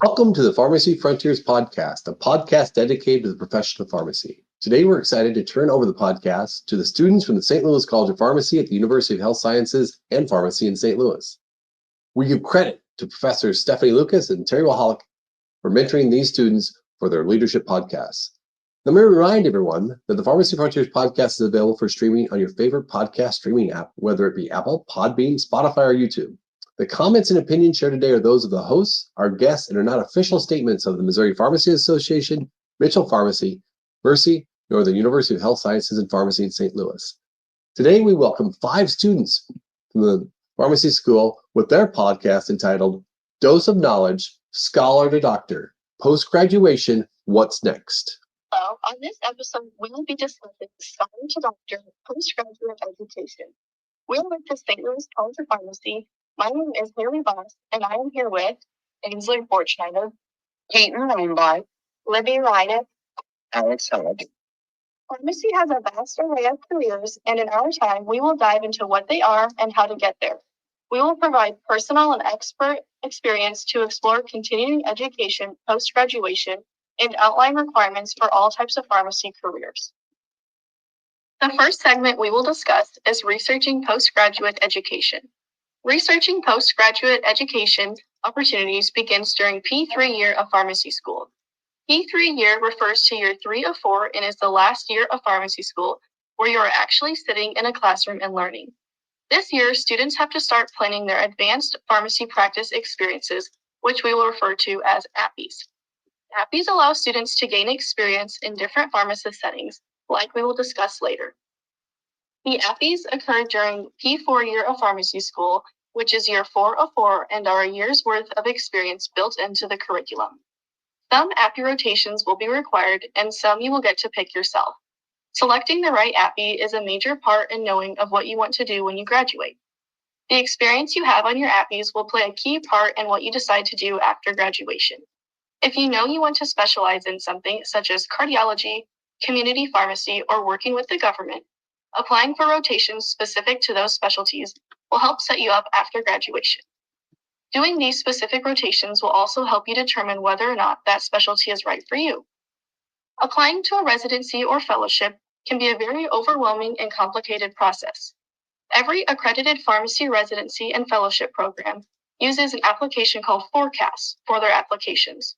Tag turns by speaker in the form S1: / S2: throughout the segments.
S1: Welcome to the Pharmacy Frontiers podcast, a podcast dedicated to the profession of pharmacy. Today, we're excited to turn over the podcast to the students from the St. Louis College of Pharmacy at the University of Health Sciences and Pharmacy in St. Louis. We give credit to Professors Stephanie Lucas and Terry Wahalik for mentoring these students for their leadership podcasts. Let me remind everyone that the Pharmacy Frontiers podcast is available for streaming on your favorite podcast streaming app, whether it be Apple, Podbean, Spotify, or YouTube. The comments and opinions shared today are those of the hosts, our guests, and are not official statements of the Missouri Pharmacy Association, Mitchell Pharmacy, Mercy, nor the University of Health Sciences and Pharmacy in St. Louis. Today, we welcome 5 students from the pharmacy school with their podcast entitled Dose of Knowledge, Scholar to Doctor, Post-Graduation, What's Next?
S2: Hello, on this episode, we will be discussing Scholar to Doctor, Postgraduate Education. We are with the St. Louis College of Pharmacy. My name is Haley Voss, and I am here with Ainsley Borchschneider, Peyton Rainblatt, Libby Ryan, Alex Howard. Pharmacy has a vast array of careers, and in our time, we will dive into what they are and how to get there. We will provide personal and expert experience to explore continuing education post-graduation and outline requirements for all types of pharmacy careers. The first segment we will discuss is researching postgraduate education. Researching postgraduate education opportunities begins during P3 year of pharmacy school. P3 year refers to year 3 of 4 and is the last year of pharmacy school where you are actually sitting in a classroom and learning. This year, students have to start planning their advanced pharmacy practice experiences, which we will refer to as APPEs. APPEs allow students to gain experience in different pharmacist settings, like we will discuss later. The APPEs occur during P4 year of pharmacy school, which is year 4 of 4 and are a year's worth of experience built into the curriculum. Some APPE rotations will be required and some you will get to pick yourself. Selecting the right APPE is a major part in knowing of what you want to do when you graduate. The experience you have on your APPEs will play a key part in what you decide to do after graduation. If you know you want to specialize in something such as cardiology, community pharmacy, or working with the government, applying for rotations specific to those specialties will help set you up after graduation. Doing these specific rotations will also help you determine whether or not that specialty is right for you. Applying to a residency or fellowship can be a very overwhelming and complicated process. Every accredited pharmacy residency and fellowship program uses an application called Forecast for their applications.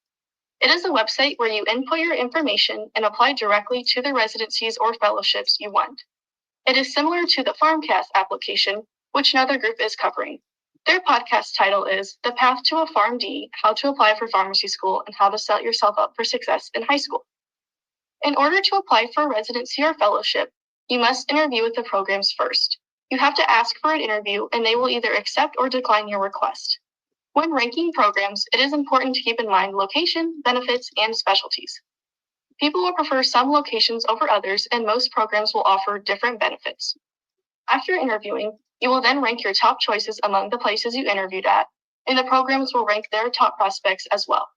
S2: It is a website where you input your information and apply directly to the residencies or fellowships you want. It is similar to the PharmCast application, which another group is covering. Their podcast title is The Path to a PharmD, How to Apply for Pharmacy School and How to Set Yourself Up for Success in High School. In order to apply for a residency or fellowship, you must interview with the programs first. You have to ask for an interview and they will either accept or decline your request. When ranking programs, it is important to keep in mind location, benefits, and specialties. People will prefer some locations over others, and most programs will offer different benefits. After interviewing, you will then rank your top choices among the places you interviewed at, and the programs will rank their top prospects as well.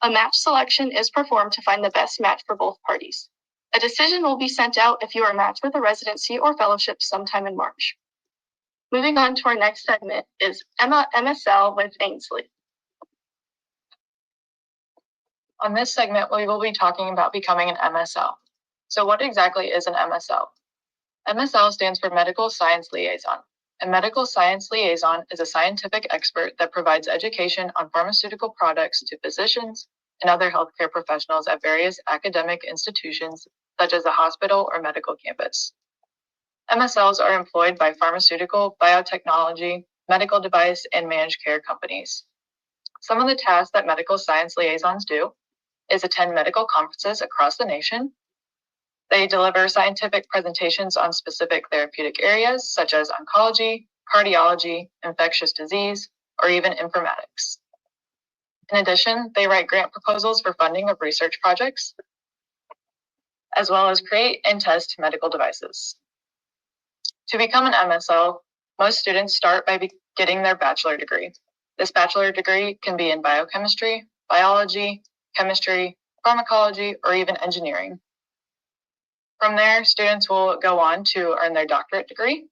S2: A match selection is performed to find the best match for both parties. A decision will be sent out if you are matched with a residency or fellowship sometime in March. Moving on to our next segment is MSL with Ainsley.
S3: On this segment, we will be talking about becoming an MSL. So what exactly is an MSL? MSL stands for Medical Science Liaison. A medical science liaison is a scientific expert that provides education on pharmaceutical products to physicians and other healthcare professionals at various academic institutions, such as a hospital or medical campus. MSLs are employed by pharmaceutical, biotechnology, medical device, and managed care companies. Some of the tasks that medical science liaisons do is attend medical conferences across the nation. They deliver scientific presentations on specific therapeutic areas such as oncology, cardiology, infectious disease, or even informatics. In addition, they write grant proposals for funding of research projects, as well as create and test medical devices. To become an MSL, most students start by getting their bachelor degree. This bachelor degree can be in biochemistry, biology, chemistry, pharmacology, or even engineering. From there, students will go on to earn their doctorate degree.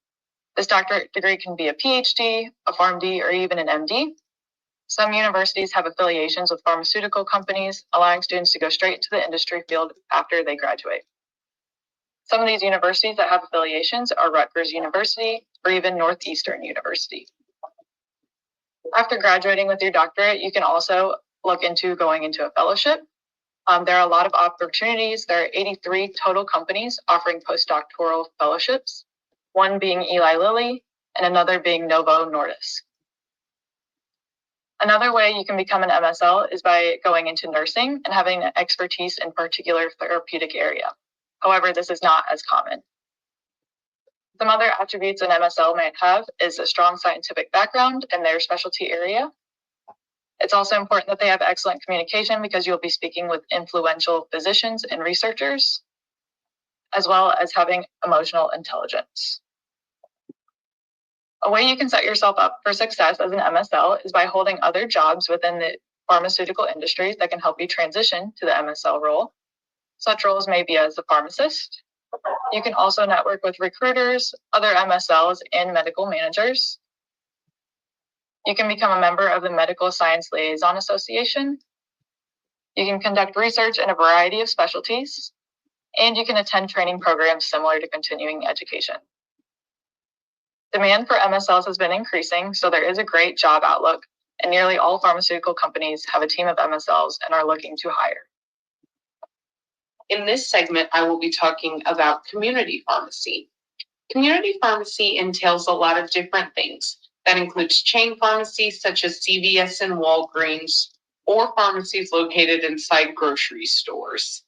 S3: This doctorate degree can be a PhD, a PharmD, or even an MD. Some universities have affiliations with pharmaceutical companies, allowing students to go straight into the industry field after they graduate. Some of these universities that have affiliations are Rutgers University or even Northeastern University. After graduating with your doctorate, you can also look into going into a fellowship. There are a lot of opportunities. There are 83 total companies offering postdoctoral fellowships, one being Eli Lilly and another being Novo Nordisk. Another way you can become an MSL is by going into nursing and having an expertise in a particular therapeutic area. However, this is not as common. Some other attributes an MSL might have is a strong scientific background in their specialty area. It's also important that they have excellent communication because you'll be speaking with influential physicians and researchers, as well as having emotional intelligence. A way you can set yourself up for success as an MSL is by holding other jobs within the pharmaceutical industries that can help you transition to the MSL role. Such roles may be as a pharmacist. You can also network with recruiters, other MSLs, and medical managers. You can become a member of the Medical Science Liaison Association. You can conduct research in a variety of specialties, and you can attend training programs similar to continuing education. Demand for MSLs has been increasing, so there is a great job outlook, and nearly all pharmaceutical companies have a team of MSLs and are looking to hire.
S4: In this segment, I will be talking about community pharmacy. Community pharmacy entails a lot of different things. That includes chain pharmacies such as CVS and Walgreens, or pharmacies located inside grocery stores.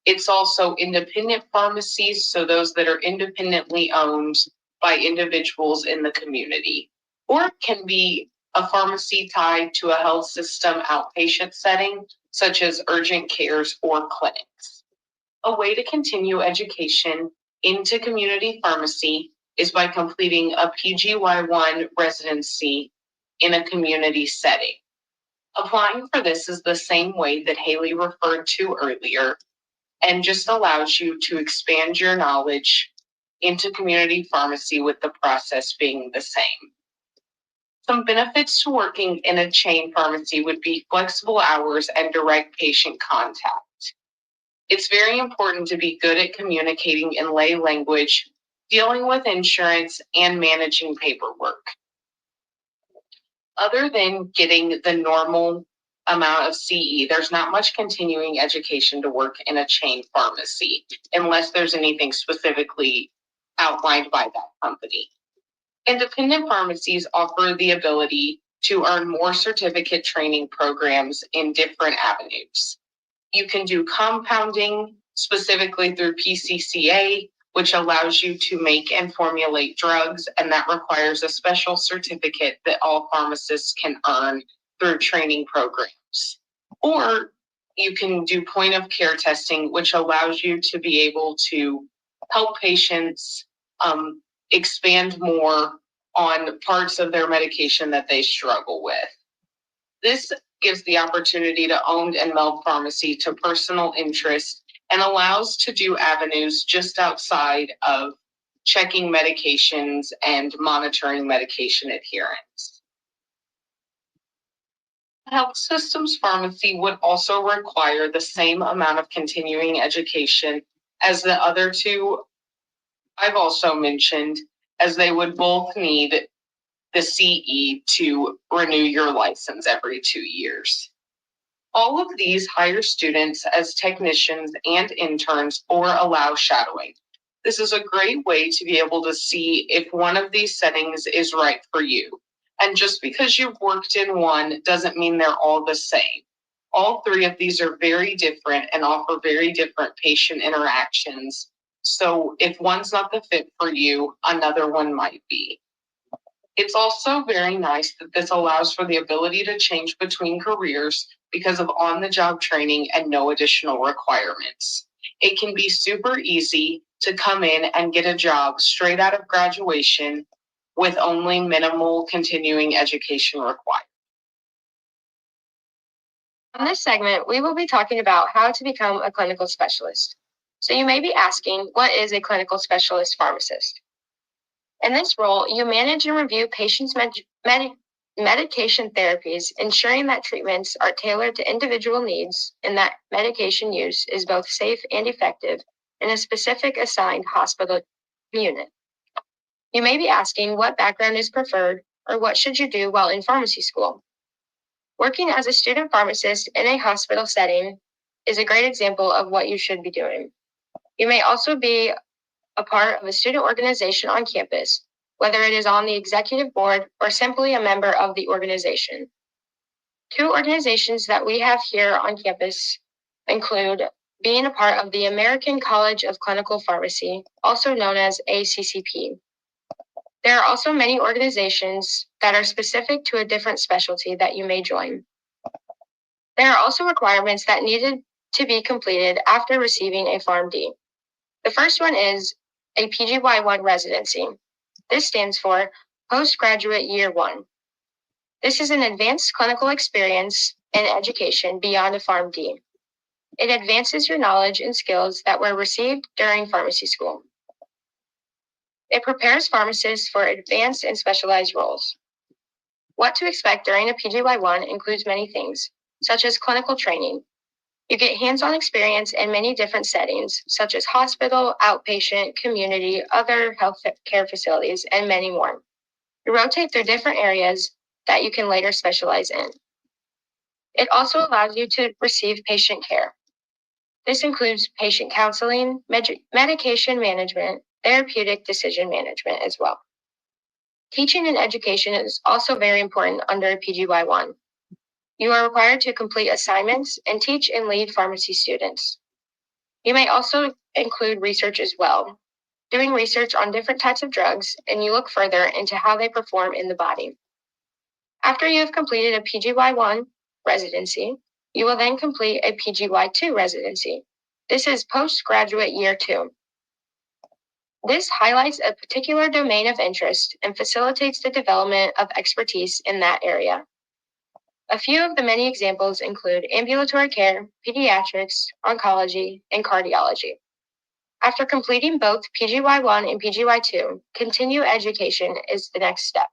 S4: It's also independent pharmacies, so those that are independently owned by individuals in the community. Or it can be a pharmacy tied to a health system outpatient setting, such as urgent cares or clinics. A way to continue education into community pharmacy is by completing a PGY1 residency in a community setting. Applying for this is the same way that Haley referred to earlier, and just allows you to expand your knowledge into community pharmacy with the process being the same. Some benefits to working in a chain pharmacy would be flexible hours and direct patient contact. It's very important to be good at communicating in lay language, dealing with insurance, and managing paperwork. Other than getting the normal amount of CE, there's not much continuing education to work in a chain pharmacy, unless there's anything specifically outlined by that company. Independent pharmacies offer the ability to earn more certificate training programs in different avenues. You can do compounding specifically through PCCA, which allows you to make and formulate drugs, and that requires a special certificate that all pharmacists can earn through training programs. Or you can do point of care testing, which allows you to be able to help patients expand more on parts of their medication that they struggle with. This gives the opportunity to own and meld pharmacy to personal interest and allows to do avenues just outside of checking medications and monitoring medication adherence. Health systems pharmacy would also require the same amount of continuing education as the other two I've also mentioned, as they would both need the CE to renew your license every 2 years. All of these hire students as technicians and interns or allow shadowing. This is a great way to be able to see if one of these settings is right for you. And just because you've worked in one doesn't mean they're all the same. All three of these are very different and offer very different patient interactions. So if one's not the fit for you, another one might be. It's also very nice that this allows for the ability to change between careers because of on-the-job training and no additional requirements. It can be super easy to come in and get a job straight out of graduation with only minimal continuing education required.
S5: On this segment, we will be talking about how to become a clinical specialist. So you may be asking, what is a clinical specialist pharmacist? In this role, you manage and review patients' medication therapies, ensuring that treatments are tailored to individual needs and that medication use is both safe and effective in a specific assigned hospital unit. You may be asking what background is preferred or what should you do while in pharmacy school. Working as a student pharmacist in a hospital setting is a great example of what you should be doing. You may also be a part of a student organization on campus, whether it is on the executive board or simply a member of the organization. Two organizations that we have here on campus include being a part of the American College of Clinical Pharmacy, also known as ACCP. There are also many organizations that are specific to a different specialty that you may join. There are also requirements that needed to be completed after receiving a PharmD. The first one is a PGY1 residency. This stands for Postgraduate Year 1. This is an advanced clinical experience and education beyond a PharmD. It advances your knowledge and skills that were received during pharmacy school. It prepares pharmacists for advanced and specialized roles. What to expect during a PGY1 includes many things, such as clinical training. You get hands-on experience in many different settings, such as hospital, outpatient, community, other health care facilities, and many more. You rotate through different areas that you can later specialize in. It also allows you to receive patient care. This includes patient counseling, medication management, therapeutic decision management as well. Teaching and education is also very important under a PGY1. You are required to complete assignments and teach and lead pharmacy students. You may also include research as well, doing research on different types of drugs, and you look further into how they perform in the body. After you have completed a PGY1 residency, you will then complete a PGY2 residency. This is postgraduate year 2. This highlights a particular domain of interest and facilitates the development of expertise in that area. A few of the many examples include ambulatory care, pediatrics, oncology, and cardiology. After completing both PGY1 and PGY2, continue education is the next step.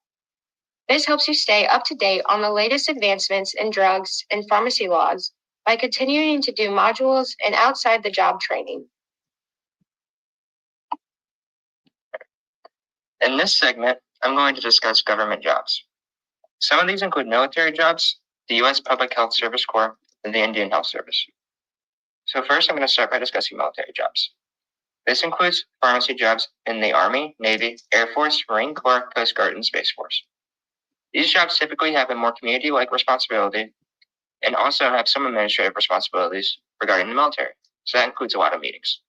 S5: This helps you stay up to date on the latest advancements in drugs and pharmacy laws by continuing to do modules and outside the job training.
S6: In this segment, I'm going to discuss government jobs. Some of these include military jobs, the U.S. Public Health Service Corps, and the Indian Health Service. So first, I'm going to start by discussing military jobs. This includes pharmacy jobs in the Army, Navy, Air Force, Marine Corps, Coast Guard, and Space Force. These jobs typically have a more community-like responsibility and also have some administrative responsibilities regarding the military. So that includes a lot of meetings.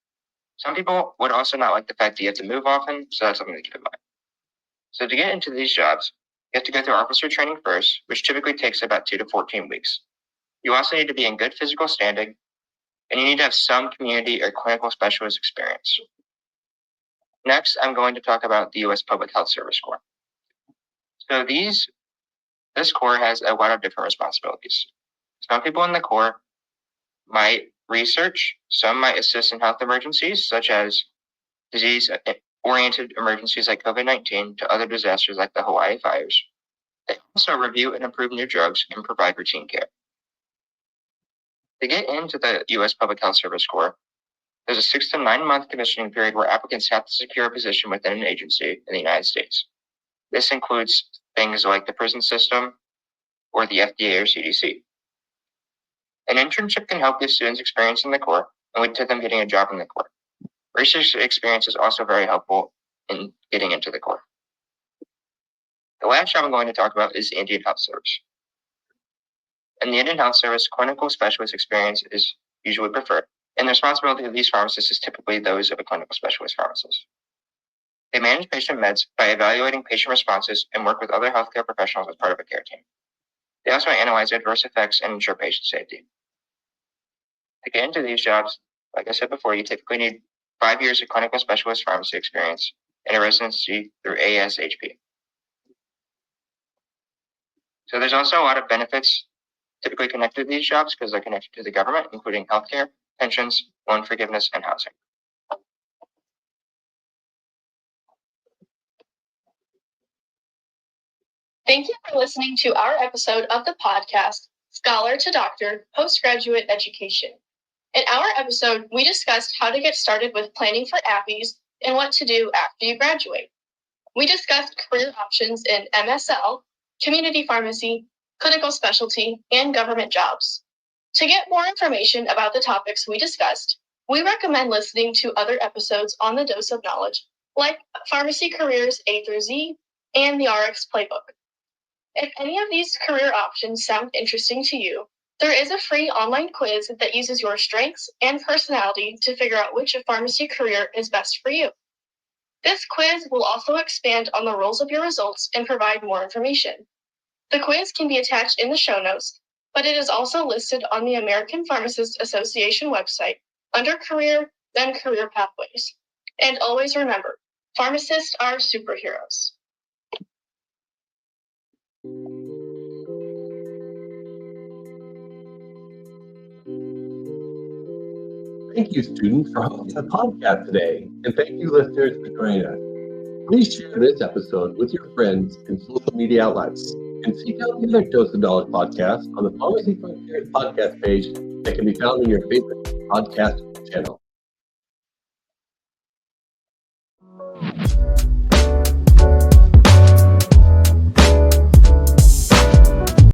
S6: Some people would also not like the fact that you have to move often, so that's something to keep in mind. So to get into these jobs, you have to go through officer training first, which typically takes about 2 to 14 weeks. You also need to be in good physical standing, and you need to have some community or clinical specialist experience. Next, I'm going to talk about the U.S. Public Health Service Corps. So this Corps has a lot of different responsibilities. Some people in the Corps might research, some might assist in health emergencies, such as disease-oriented emergencies like COVID-19 to other disasters like the Hawaii fires. They also review and approve new drugs and provide routine care. To get into the U.S. Public Health Service Corps, there's a 6 to 9 month commissioning period where applicants have to secure a position within an agency in the United States. This includes things like the prison system or the FDA or CDC. An internship can help give students experience in the Corps and lead to them getting a job in the Corps. Research experience is also very helpful in getting into the Corps. The last job I'm going to talk about is the Indian Health Service. In the Indian Health Service, clinical specialist experience is usually preferred, and the responsibility of these pharmacists is typically those of a clinical specialist pharmacist. They manage patient meds by evaluating patient responses and work with other healthcare professionals as part of a care team. They also analyze adverse effects and ensure patient safety. To get into these jobs, like I said before, you typically need 5 years of clinical specialist pharmacy experience and a residency through ASHP. So there's also a lot of benefits typically connected to these jobs because they're connected to the government, including healthcare, pensions, loan forgiveness, and housing.
S2: Thank you for listening to our episode of the podcast, Scholar to Doctor, Postgraduate Education. In our episode, we discussed how to get started with planning for APPEs and what to do after you graduate. We discussed career options in MSL, community pharmacy, clinical specialty, and government jobs. To get more information about the topics we discussed, we recommend listening to other episodes on the Dose of Knowledge, like Pharmacy Careers A through Z and the RX Playbook. If any of these career options sound interesting to you, there is a free online quiz that uses your strengths and personality to figure out which pharmacy career is best for you. This quiz will also expand on the roles of your results and provide more information. The quiz can be attached in the show notes, but it is also listed on the American Pharmacists Association website under Career, then Career Pathways. And always remember, pharmacists are superheroes.
S1: Thank you, students, for hosting the podcast today, and thank you, listeners, for joining us. Please share this episode with your friends and social media outlets, and seek out the other Dose of Knowledge podcast on the Pharmacy Frontiers podcast page that can be found in your favorite podcast channel.